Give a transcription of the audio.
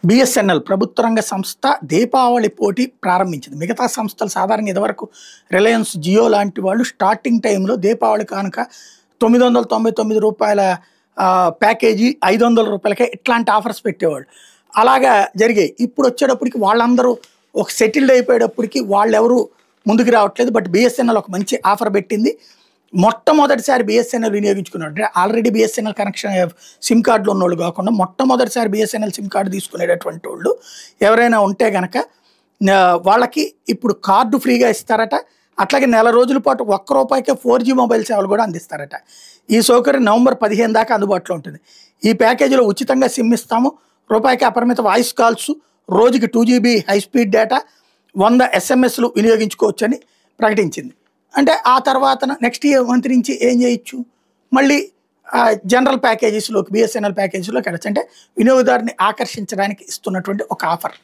BSNL ప్రభుత్వ రంగ సంస్థ దీపావళి పోటీ ప్రారంభించింది. మిగతా సంస్థలు సాధారణంగా ఇదివరకు రిలయన్స్, జియో లాంటి వాళ్ళు స్టార్టింగ్ టైంలో దీపావళి కానుక రూ. 999 ప్యాకేజీ రూ. 500కే ఇట్లాంటి ఆఫర్స్ పెట్టేవాళ్ళు. అలాగా జరిగాయి. ఇప్పుడు వచ్చేటప్పటికి వాళ్ళందరూ ఒక సెటిల్డ్ అయిపోయేటప్పటికి వాళ్ళెవరు ముందుకు రావట్లేదు. బట్ బిఎస్ఎన్ఎల్ ఒక మంచి ఆఫర్ పెట్టింది. మొట్టమొదటిసారి బిఎస్ఎన్ఎల్ వినియోగించుకున్నాడు అంటే ఆల్రెడీ బిఎస్ఎన్ఎల్ కనెక్షన్ సిమ్ కార్డులు ఉన్నోళ్ళు కాకుండా మొట్టమొదటిసారి బిఎస్ఎన్ఎల్ సిమ్ కార్డు తీసుకునేటటువంటి వాళ్ళు ఎవరైనా ఉంటే కనుక వాళ్ళకి ఇప్పుడు కార్డు ఫ్రీగా ఇస్తారట. అట్లాగే నెల రోజుల పాటు ₹1కే 4G మొబైల్ సేవలు కూడా అందిస్తారట. ఈ సౌకర్యం నవంబర్ 15 దాకా అందుబాటులో ఉంటుంది. ఈ ప్యాకేజీలో ఉచితంగా సిమ్ ఇస్తాము, రూపాయికి అపరిమిత వాయిస్ కాల్స్, రోజుకి 2GB high speed data, 100 SMS వినియోగించుకోవచ్చని ప్రకటించింది. అంటే ఆ తర్వాత నెక్స్ట్ మంత్ నుంచి ఏం చేయొచ్చు, మళ్ళీ జనరల్ ప్యాకేజెస్లోకి బిఎస్ఎన్ఎల్ ప్యాకేజీలోకి వెళ్ళచ్చు. అంటే వినియోగదారుని ఆకర్షించడానికి ఇస్తున్నటువంటి ఒక ఆఫర్.